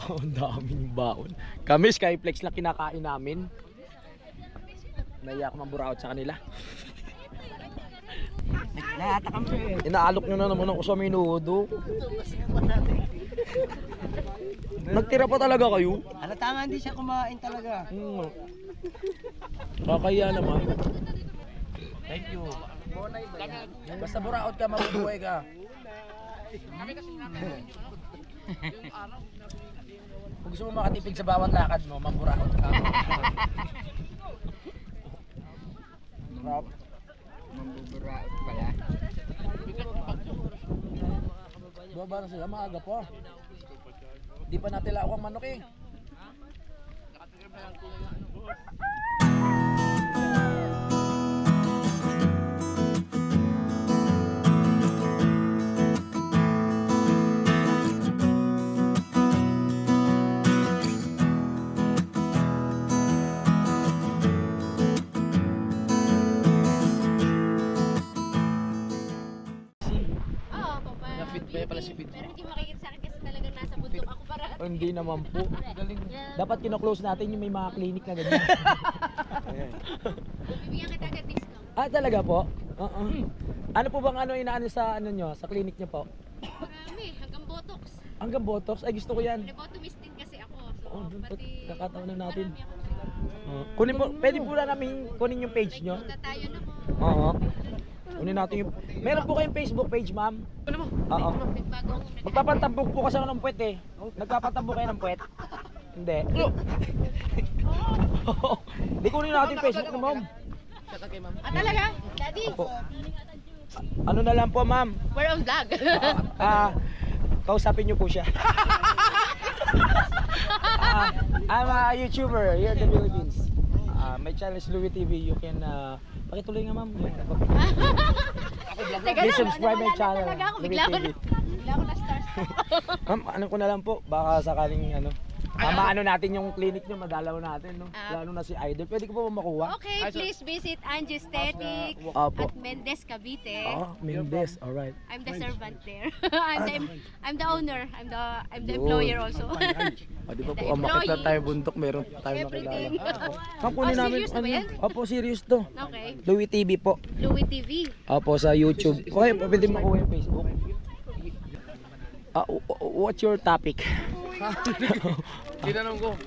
Ang daming baon. Kami Skyflex lang kinakain namin. Naiya ako mamburaot sa kanila.
Nakatakam ko eh.
Inaalok nyo na naman ako sa menudo. Nagtira pa talaga kayo?
Halata nga hindi siya kumain talaga.
Kakaya naman. Thank you. Basta buraot ka, mabubuhay ka. Kung gusto mo makatipid sa bawat lakad mo, mamburaot ka.
Mambuburaot pala.
Baba na sila, maaga pa. Di pa natin laok ang manok eh.
Oo, papa.
Pala si Fit.
Pero hindi makikita sa akin kasi talagang nasa bundok ako para.
Hindi naman po. Dapat kino-close natin yung may mga clinic na ganyan.
Bibigyan kita agad discount.
Talaga po? Oo. Ano po bang inaano sa nyo, sa clinic nyo po?
Marami, hanggang botox.
Hanggang botox? Ay gusto ko yan.
Lobotomist din kasi ako. So,
Doon po,
pati
kakataon na natin.
marami ako.
Kunin po, pwede po na namin kunin yung page nyo?
Punta tayo na mo.
Oo. Kunin natin yung... Meron po kayong Facebook page, ma'am?
Ano mo?
Oo.
Nagbago akong
Magpapantambog po kasi ako ng puwet eh. Nagpapantambog kayo ng puwet? Hindi. Di kunin natin yung Facebook mo, ma'am.
talaga? Daddy,
Opo. Ano na lang po, ma'am?
we're on vlog.
Kausapin niyo po siya. I'm a YouTuber here in the Philippines. My channel is Louie TV. You can pakituloy nga, ma'am. Please subscribe my channel.
Talaga ako,
Louie
bigla
TV.
ako na stars.
Ma'am, ano ko na lang po, baka sakaling maano natin yung clinic nyo, madalaw natin, no? Lalo na si Idol. Pwede ko po ba makuha?
Okay, please visit Angie Aesthetic
Opo.
at Mendez Cavite.
Mendes, alright.
I'm the servant there. I'm the owner. I'm the employer also.
Di ba po, umakit na tayo bundok, meron tayo nakilala.
Everything.
Ma'am, kunin namin,
serious na ba yan?
Opo, serious to.
Okay.
Louie TV po.
Louie TV.
Opo, sa YouTube. Okay, pwede makuha yung Facebook. What's your topic?
Tinanong ko.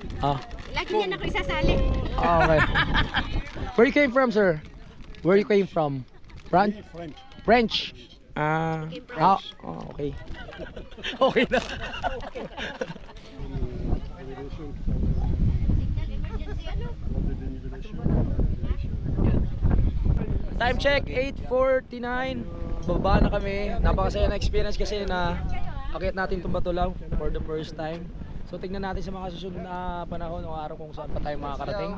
Lagi niya ako isasali.
Okay. Where you came from, sir? Where you came from? French? French. Okay. Okay na. Time check, 8:49. Baba na kami. Napakasaya na experience kasi na akit natin itong Batulaw for the first time. So tingnan natin sa mga susunod na panahon o araw kung saan pa tayo makakarating.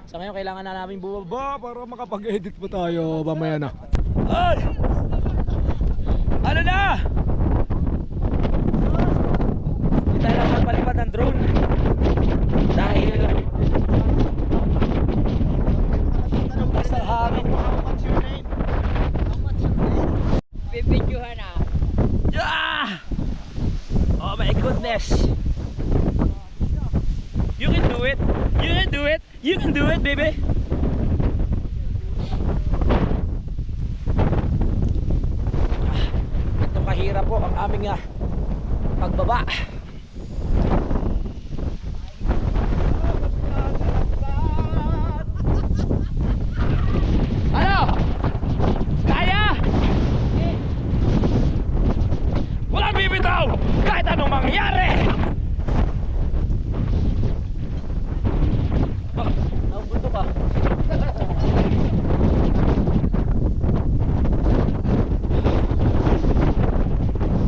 Sa ngayon kailangan na namin bumaba para makapag-edit pa tayo mamaya na. Ay! Ano na? Hindi tayo lang magpalipad ng drone. Dahil basta hangin.
What's your name?
Bibidyohan na.
Yeah! Oh my goodness! You can do it! You can do it! You can do it, baby! Ito kahirap po ang aming pagbaba. Ano? Kaya? Walang bibitaw kahit anong mangyari! Nabuto ka.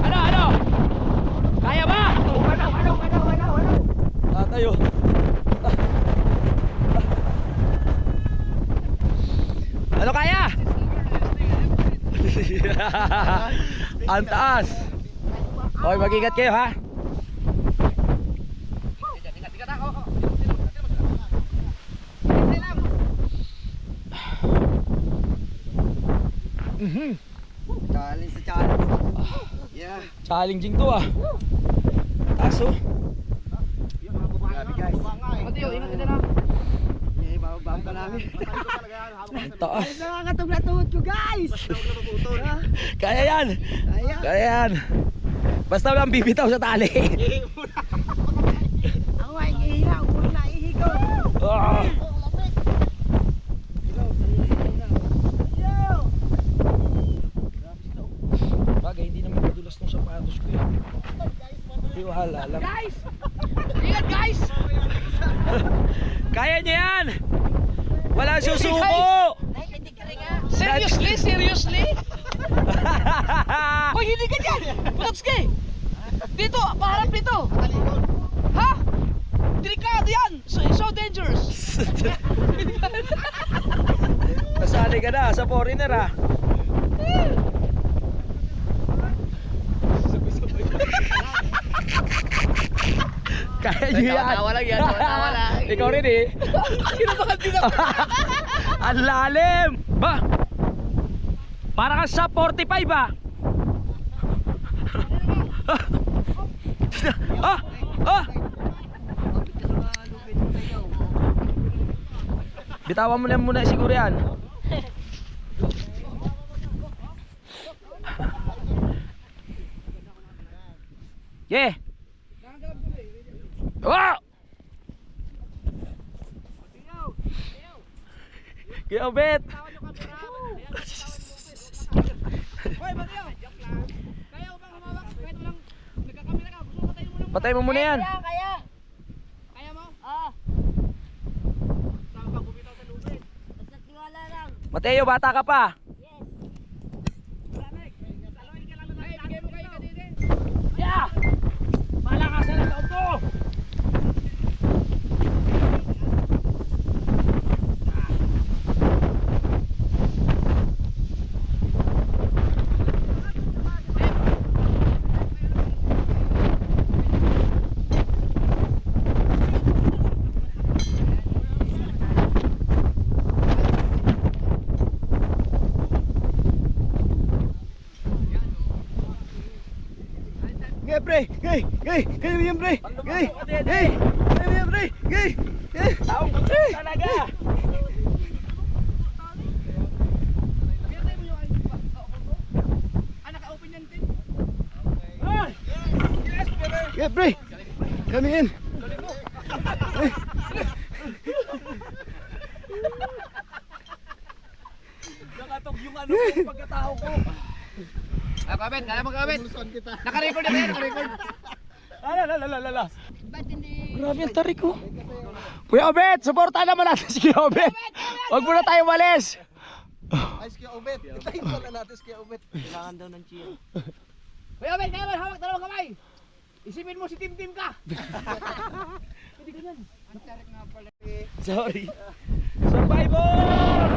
Ano? Kaya ba? Tayo. Ano kaya? Ang taas. Okay, mag-ingat kayo ha.
Challenge sa challenge. Yeah.
Challenging to ah. Taso.
Grabe guys.
Mateo, ingat ka na.
Yeah, bababa pa namin.
Ang taas.
Nakakatog na tuhod ko guys.
Kaya yan.
Kaya.
Kaya yan. Basta walang bibitaw sa tali.
Ako ay ihilaw. Una ihigaw.
Ah. Bagay, hindi naman madulas ng sapatos ko yan. Hindi wahala lang.
Guys! Ingat guys!
Kaya niya yan! Walang susuko!
Seriously? Seriously? Hoy, hindi ka dyan! Putotski! Dito, paharap dito! Ha? Delikado yan! So dangerous!
Nasali ka na sa foreigner ah. Kaya nyo yan.
Tawa lang yan, tawa lang.
Ikaw rin eh.
Kinabahan din ako.
Ang lalim! Ba? Para ka sa 45 ba? Bitawan mo na muna siguro yan. Yeah. Wow! Kaya bet. Patay mo muna yan.
Kaya.
Kaya mo?
Saan ka bumitaw sa lubid? Basta tiwala lang.
Mateo, bata ka pa. Yeah! Malakasan ang loob ko!
Gay, pre! Gay! Gay! Gay mo yan, pre! Gay! Gay! Gay mo yan, pre! Gay! Gay!
Taong talaga!
Naka-open yan din.
Ay!
pre. Kami in.
Nakatog yung ano ko, pagkatao ko.
Kabit, kaya mo kabit. Naka-record na yan, naka-record.
Lala.
Ba't hindi?
Grabe ang tarik ko. Kuya Obet, supportahan naman natin si Kuya Obet. Huwag muna tayo malis.
Ay, Kuya Obet. Itayin pala natin si Kuya Obet. Kailangan daw ng cheer.
Kuya Ben, kaya man, hawak dalawang kamay. Isipin mo si Tim ka.
Sorry. Survivor!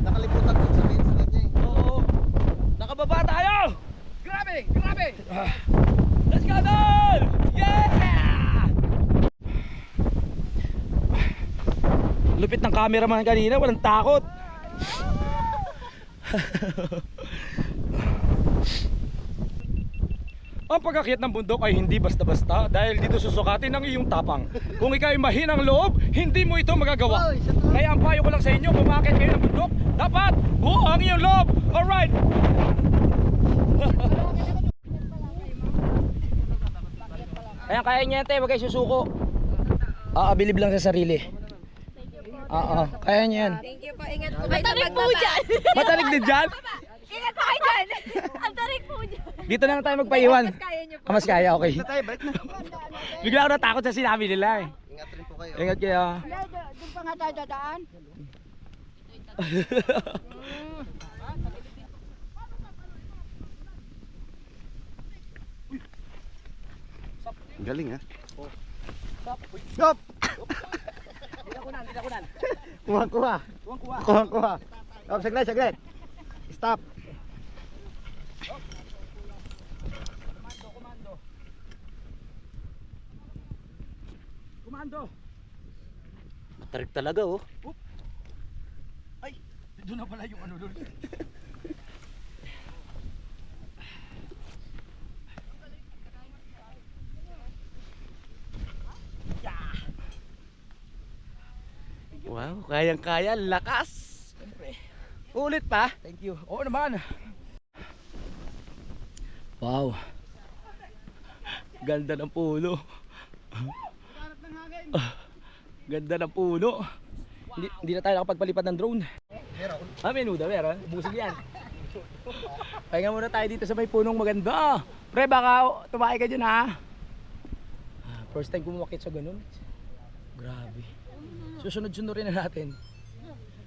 Nakalimutan ko sabihin sa kanya eh.
Oo. Nakababa tayo!
Grabe, grabe.
Let's go, Dol! Yeah! Lupit ng cameraman kanina, walang takot. Ang pag-akyat ng bundok ay hindi basta-basta dahil dito susukatin ang iyong tapang. Kung ikaw ay mahinang loob, hindi mo ito magagawa. Kaya ang payo ko lang sa inyo, kung umakyat kayo ng bundok, dapat buo ang iyong loob. Alright! Ayan, kaya niya yan, te. Huwag kayo susuko. Abilib lang sa sarili. Kaya niya yan.
Thank you po. Ingat po. Matarik po dyan.
Matarik din dyan?
Ingat po kayo dyan. Ang tarik po dyan.
Dito na lang tayo magpaiwan.
Mas kaya niyo po.
Mas kaya, okay.
Tayo, balik na.
Bigla ako natakot sa sinabi nila eh.
Ingat rin po kayo.
Ingat kayo.
Doon pa nga tayo dadaan.
Galing ha. Stop! Kuha. Kuha. Stop, saglit. Stop.
Komando.
Matarik talaga oh.
Ay, doon na pala yung ano doon.
Wow, kayang-kaya, lakas.
Siyempre.
Ulit pa.
Thank you. Oo naman. Wow. Ganda ng puno. Ganda ng puno. Hindi na tayo nakapagpalipad ng drone. Menuda, meron. Busog yan. Pahinga muna tayo dito sa may punong maganda. Pre, baka tumakay ka dyan ha. First time kumakit sa ganun. Grabe. Susunod-sunod rin na natin.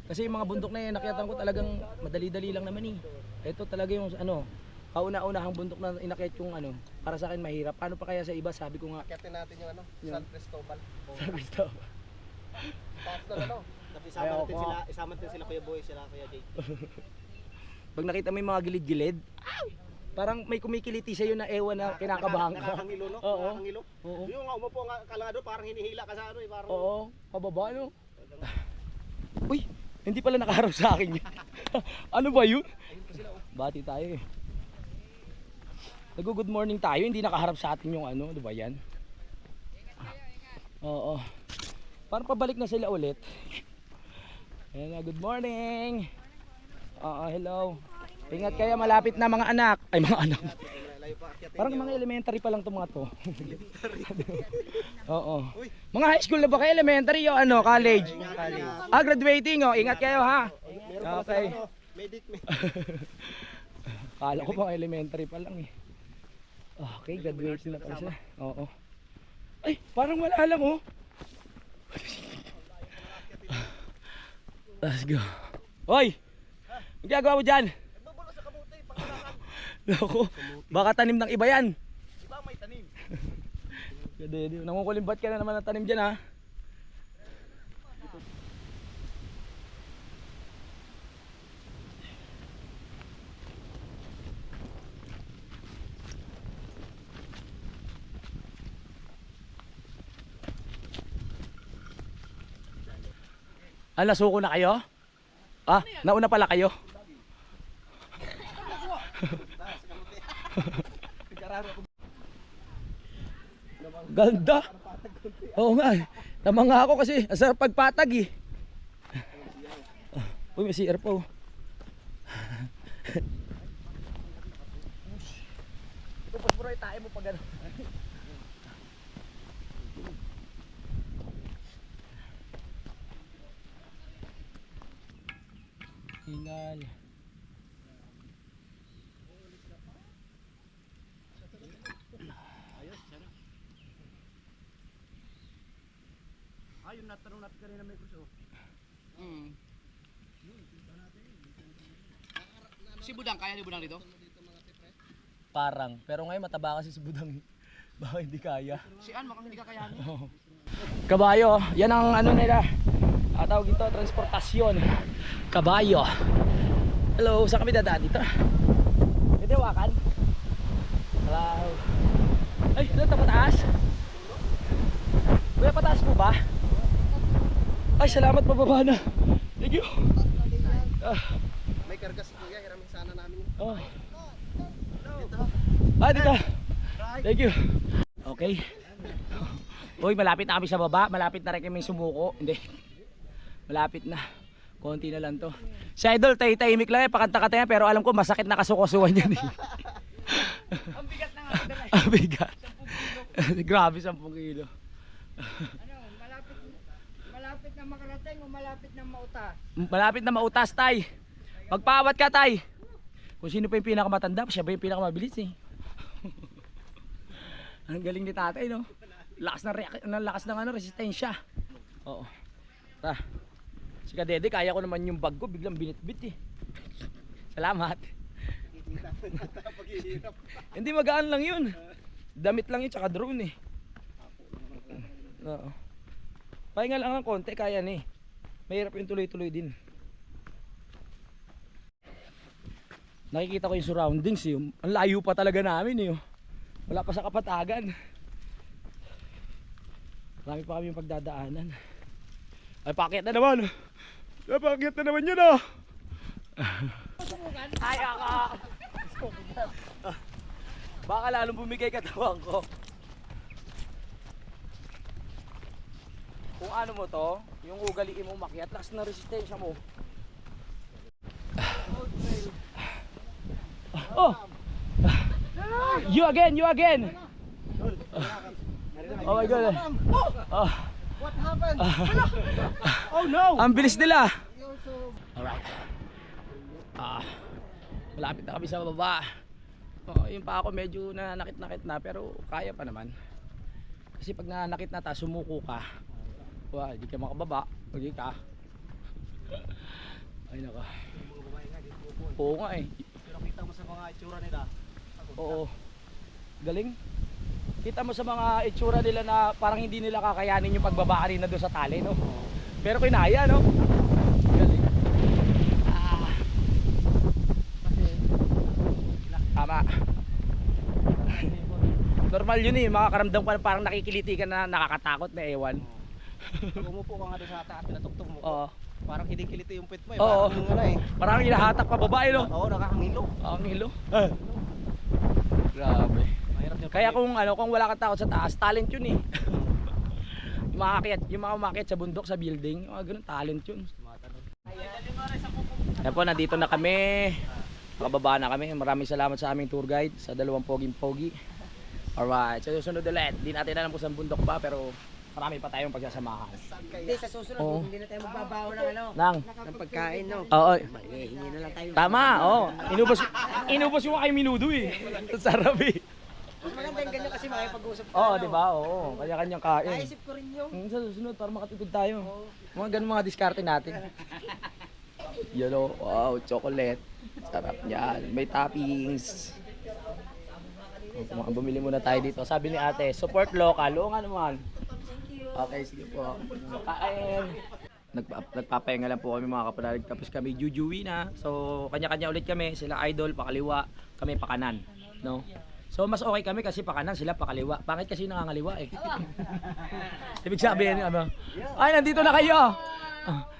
Kasi yung mga bundok na yan, nakyatan ko talagang madali-dali lang naman eh. Ito talaga yung ano, kauna-unahang bundok na inakyat yung ano, para sa akin mahirap. Paano pa kaya sa iba? Sabi ko nga.
Akyatin natin yung ano, San Cristobal.
San Cristobal.
Taas na ano. Isama natin sila Kuya Boy, sila Kuya Jay.
Pag nakita mo yung mga gilid-gilid, parang may kumikiliti sa'yo na ewan na kinakabahan ka.
Nakakangilo no?
Oo.
Nakakangilo.
Oo.
Yung nga umupo nga kalanga doon, parang hinihila ka sa ano eh, parang.
Oo, pababa no. Uy, hindi pala nakaharap sa akin yun. Ano ba yun? Bati tayo eh. Nag-good morning tayo, hindi nakaharap sa atin yung ano, di ba yan? Oo. Parang pabalik na sila ulit. Ayan na, good morning. Hello. Ingat kayo, malapit na mga anak. Ay, mga anak. Parang mga elementary pa lang itong mga to. Oo. Mga high school na ba kayo? Elementary o ano? College? Graduating o. Ingat kayo ha. Okay. Kala ko mga elementary pa lang eh. Okay, graduating na pala sila. Oo. Ay, parang wala lang oh. Let's go. Hoy! Ang ginagawa mo dyan?
Nagbubulo sa kabuti, pagkakakan.
Loko, baka tanim ng iba yan.
Iba may tanim.
Nangukulimbat ka na naman ng tanim dyan ha. Nasuko na kayo? Nauna pala kayo? Ganda. Oo nga eh. Tama nga ako kasi ang sarap pagpatag eh. Uy, may CR pa oh. Tapos bro, itae mo pa gano'n. Hingal.
Ayun, natanong natin kanina may cruise.
Si Budang, kaya ni Budang dito?
Parang, pero ngayon mataba kasi si Budang. Baka hindi kaya.
Si Ann, mukhang hindi ka kayanin.
Kabayo, yan ang ano nila. Tawag ito, transportasyon. Kabayo. Hello, saan kami dadaan dito? Pwede wakan? Hello. Ay, doon pataas. Kuya, pataas po ba? Ay, salamat, pababa na. Thank you.
May karga si Kuya, hiramin sana namin.
Oh. Dito. Thank you. Okay. Uy, malapit na kami sa baba. Malapit na rin kami sumuko. Hindi. Malapit na. Konti na lang to. Si Idol, tahimik lang eh. Pakanta-kanta yan. Pero alam ko, masakit na kasukusuhan yan eh.
Ang bigat na nga.
Ang bigat. Grabe, 10 kilo.
Malapit na makarating o malapit na mauta?
Malapit na mautas, tay. Magpawat ka, tay. Kung sino pa yung pinakamatanda, siya ba yung pinakamabilis eh. Ang galing ni tatay, no? Lakas ng ano, resistensya. Oo. Ta. Si Kadede, kaya ko naman yung bag ko, biglang binitbit eh. Salamat. Hindi, magaan lang yun. Damit lang yun, tsaka drone eh. Oo. Pahinga lang ng konti, kaya na eh. Mahirap yung tuloy-tuloy din. Nakikita ko yung surroundings eh. Ang layo pa talaga namin eh. Wala pa sa kapatagan. Marami pa kami yung pagdadaanan. Ay, paket na naman. Ay, paket na naman yun ah. Ay, ako. Baka lalong bumigay katawan ko. Kung ano mo to, yung ugaliin mo makiat, lakas na resistensya mo. Oh! You again, you again! Oh my God! Oh.
What happened? Oh no!
Ang bilis nila! Alright. Malapit na kami sa baba. Oh, yung pa ako medyo nanakit-nakit na pero kaya pa naman. Kasi pag nanakit na ta, sumuko ka. Wah, hindi ka makababa. Hindi ka. Ay naka. Oo nga eh.
Pero kita mo sa mga itsura nila.
Oo. Galing. Kita mo sa mga itsura nila na parang hindi nila kakayanin yung pagbaba kanina doon sa tali, no? Pero kinaya, no? Galing. Tama. Normal yun eh. Makakaramdam ka na parang nakikiliti ka na nakakatakot na ewan.
Pag umupo ka nga doon sa taas, pinatuktok mo.
Oo.
Parang kinikiliti yung pit mo eh.
Oo.
Parang ano eh.
Parang hinahatak pa babae, no?
Oo, nakakangilo.
Ang hilo. Grabe.
Mahirap niya.
Kaya kung ano, kung wala kang takot sa taas, talent yun eh. Yung mga umakyat sa bundok, sa building, yung mga ganun, talent yun. Yan po, nandito na kami. Nakababa na kami. Maraming salamat sa aming tour guide, sa 2 poging-pogi. Alright, sa susunod ulit. Hindi natin alam kung saan bundok pa, pero marami pa tayong pagsasamahan.
Hindi, sa susunod,
Oo.
hindi na tayo magbabaho ng ano,
Nang?
ng pagkain, no?
Oo.
Hingi na lang tayo.
Tama, oh. Inubos yung kayo minudo eh. Sarap eh.
Mas maganda yung ganyan kasi makipag-usap tayo.
Oo, di ba? Oo. Kanya-kanyang kain.
Naisip ko rin yung
Sa susunod para makatipid tayo. Mga ganun mga diskarte natin. Yun o. Wow, chocolate. Sarap yan. May toppings. Bumili muna tayo dito. Sabi ni ate, support local. Oo nga naman. Okay, sige po. Kain. Nagpapahinga lang po kami mga kapanalig. Tapos kami jujuwi na. So, kanya-kanya ulit kami. Sila idol, pakaliwa. Kami pakanan. No? So, mas okay kami kasi pakanan, sila pakaliwa. Bakit kasi nangangaliwa eh? Ibig sabihin, ano? Ay, nandito na kayo!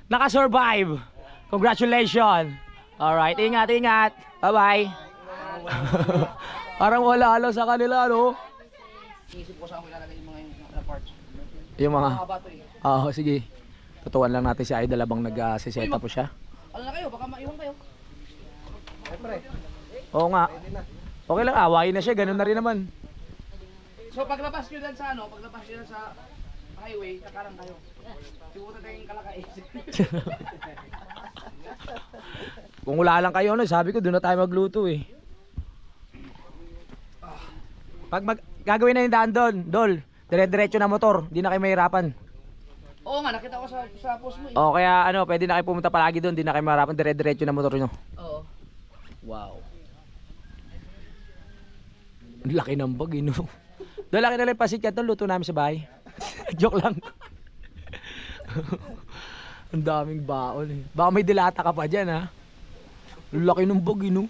Naka-survive! Congratulations! Alright, ingat, ingat! Bye-bye! Parang wala lang sa kanila, no?
Isip ko saan ko ilalagay yung mga parts.
Yung mga...
Mga bato eh.
Oo, sige. Tutuan lang natin si Idol habang nag-seseta po siya.
Ano na kayo? Baka maiwan kayo.
Oo nga. Okay lang, awayin na siya, ganun na rin naman.
So paglabas nyo dyan sa paglabas nyo dyan sa highway, nakalang kayo. Siguro tayong kalakais.
Kung wala lang kayo, sabi ko doon na tayo magluto eh. Pag gagawin na yung daan doon, Dol, dire-diretso na motor, di na kayo mahirapan.
Oo nga, nakita ko sa post mo eh.
O kaya pwede na kayo pumunta palagi doon, di na kayo mahirapan, dire-diretso na motor nyo.
Oo.
Wow. Ang laki ng bag, no? Dol, laki na lang pasit yan, luto namin sa bahay. Joke lang. Ang daming baon eh. Baka may dilata ka pa dyan, ha? Ang laki ng bag, no?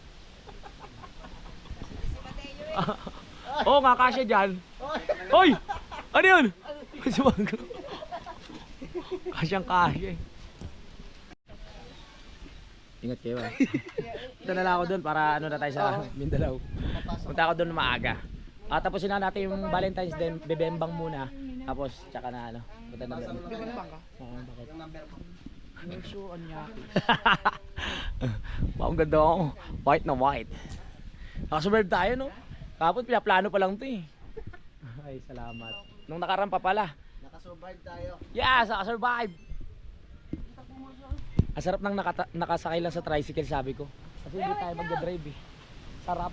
Oo nga, kasya dyan. Hoy! Ano yun? Kasyang kasya eh. Ingat kayo ah. Punta na lang ako doon para na tayo sa Mindanao. Punta ako doon maaga. Tapusin na natin yung Valentine's Day, bebembang muna. Tapos tsaka na punta na doon.
Bibembang ka?
Oo, bakit?
So, anya.
Ang ganda ako. White na white. Nakasurvive tayo, no? Kapon, pinaplano pa lang ito eh. Ay, salamat. Nung nakaraan pa pala.
Nakasurvive tayo.
Yes, nakasurvive. Ang sarap nang nakasakay lang sa tricycle, sabi ko. Kasi hindi tayo magdadrive eh. Sarap.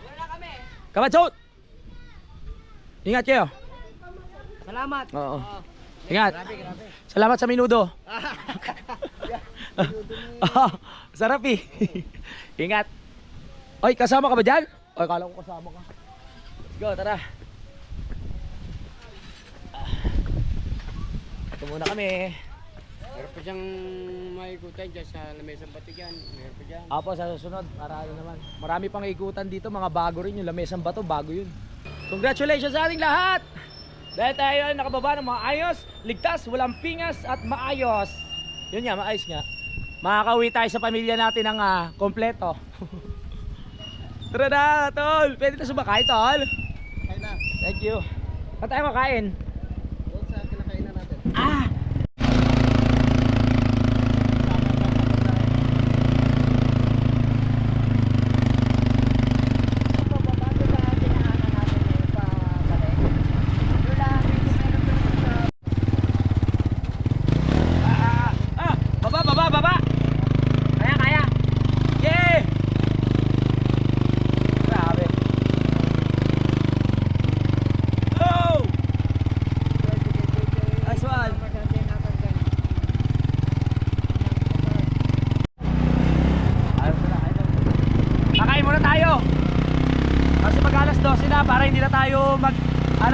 Wala kami.
Kamatsot! Ingat kayo.
Salamat.
Oo. Ingat. Salamat sa minudo. Sarap eh. Ingat. Oy, kasama ka ba dyan? Oy, kala ko kasama ka. Let's go, tara. Ito muna kami.
Meron pa siyang maikutan dyan sa Lamesang Batigan. Meron pa dyan.
Apo, sa susunod, para naman. Marami pang ikutan dito, mga bago rin. Yung Lamesang Bato, bago yun. Congratulations sa ating lahat! Dahil tayo ay nakababa ng maayos, ligtas, walang pingas at maayos. Yun nga, maayos nga. Makakauwi tayo sa pamilya natin ng kompleto. Tara na, tol! Pwede na sumakay, tol?
Kain na.
Thank you. Saan tayo makain?
Doon sa kinakainan natin.
Ah! Baba! Kaya! Yeah! Grabe. Oh! Nice one. Kakain muna tayo. Kasi pag alas 12 na, para hindi na tayo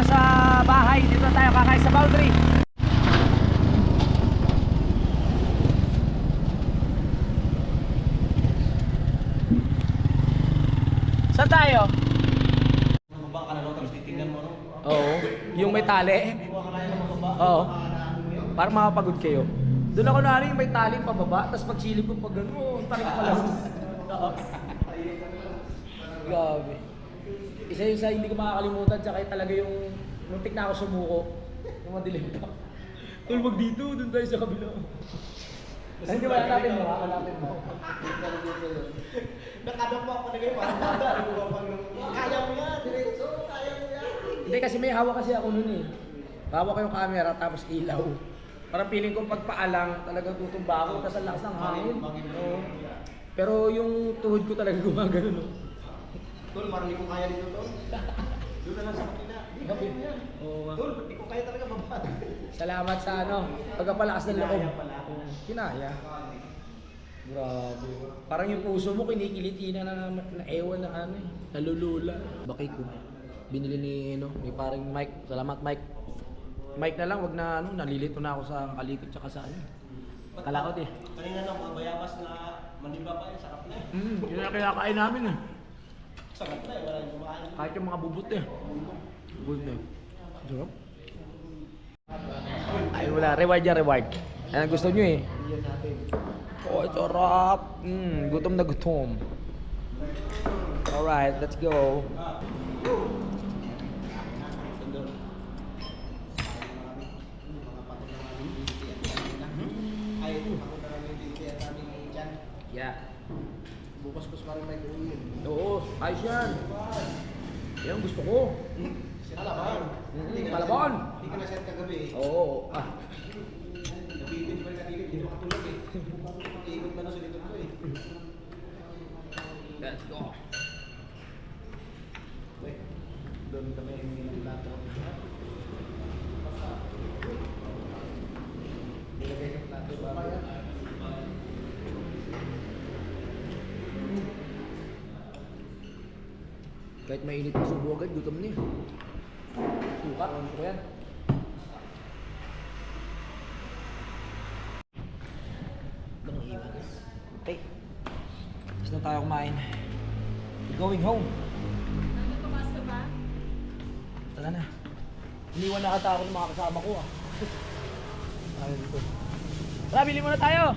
sa bahay. Dito na tayo kakain sa boundary. Saan tayo?
Baba ka na no, tapos titingnan mo no.
Oo, yung may tali. Oo. Para makapagod kayo. Doon ako na yung may tali pababa, tapos pag silip ko pag gano'n, tarik pa lang. Grabe. Isa yung sa hindi ko makakalimutan, tsaka talaga yung muntik na ako sumuko. Yung madilim pa. Tulwag dito, doon tayo sa kabila. Hindi wala natin mo, hanapin mo.
Nakadang mo ako na ngayon, parang bata. Kaya mo yan, diretso, kaya mo yan.
Hindi kasi may hawak kasi ako nun eh. Hawak ko yung camera tapos ilaw. Parang feeling ko pagpaalang talagang tutumba ako tapos ang lakas ng hangin. Oo. Pero yung tuhod ko talaga gumagano no.
Tol, parang hindi ko kaya dito, Tol. Doon na lang sa makina.
Oo nga.
Tol, hindi ko kaya talaga baba.
Salamat sa pagpapalakas ng loob. Kinaya. Grabe. Parang yung puso mo kinikilitina na ewan na nalulula. Bakay ko. Binili ni may parang Mike. Salamat Mike. Mike na lang, wag na nalilito na ako sa kalikot tsaka sa kalakot eh.
Kanina no, mga bayabas na maniba pa yun, sarap na eh.
Yun na kinakain namin eh.
Sarap na eh, wala yung kumain.
Kahit yung mga bubot eh. Bubot na eh. Sarap. Ay wala, reward yan, reward. Yan ang gusto nyo eh. Oh, sarap. Gutom na gutom. Alright, let's go. Yeah.
Bukas-bus pa rin may kunin.
Oo, ayos yan. Yan gusto ko.
Palaban.
Palaban.
Hindi ka na-set kagabi.
Oo.
Nabibit pa rin nabibit. Hindi makatulog eh. Ikot na sa likod ko eh.
Let's go.
Wait. Doon kami ng plato. Nilagay yung plato ba?
Kahit mainit na subo agad, gutom niya. Suka, gusto ko yan. Okay. Tapos na tayo kumain. We're going home.
Nagtumas ka ba?
Tara na. Iniwan na ata ako ng mga kasama ko ah. Ayun dito. Tara, bili muna tayo!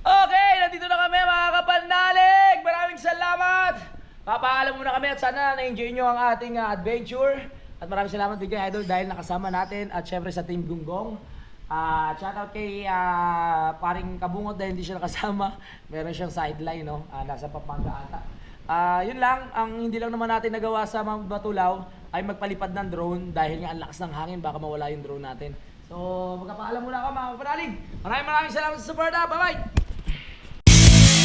Okay, nandito na kami mga kapanalig! Maraming salamat! Papaalam muna kami at sana na-enjoy nyo ang ating adventure. At maraming salamat din kay Idol dahil nakasama natin at syempre sa Team Gunggong. Shoutout kay paring Kabungot dahil hindi siya nakasama. Meron siyang sideline, no? Nasa Pampanga ata. Yun lang, ang hindi lang naman natin nagawa sa Mount Batulaw ay magpalipad ng drone dahil nga ang lakas ng hangin, baka mawala yung drone natin. So, magpapaalam muna ako mga kapanalig. Maraming salamat sa support. Bye-bye!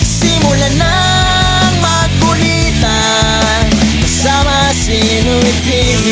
Simulan ng magbulitan kasama si Nuit TV.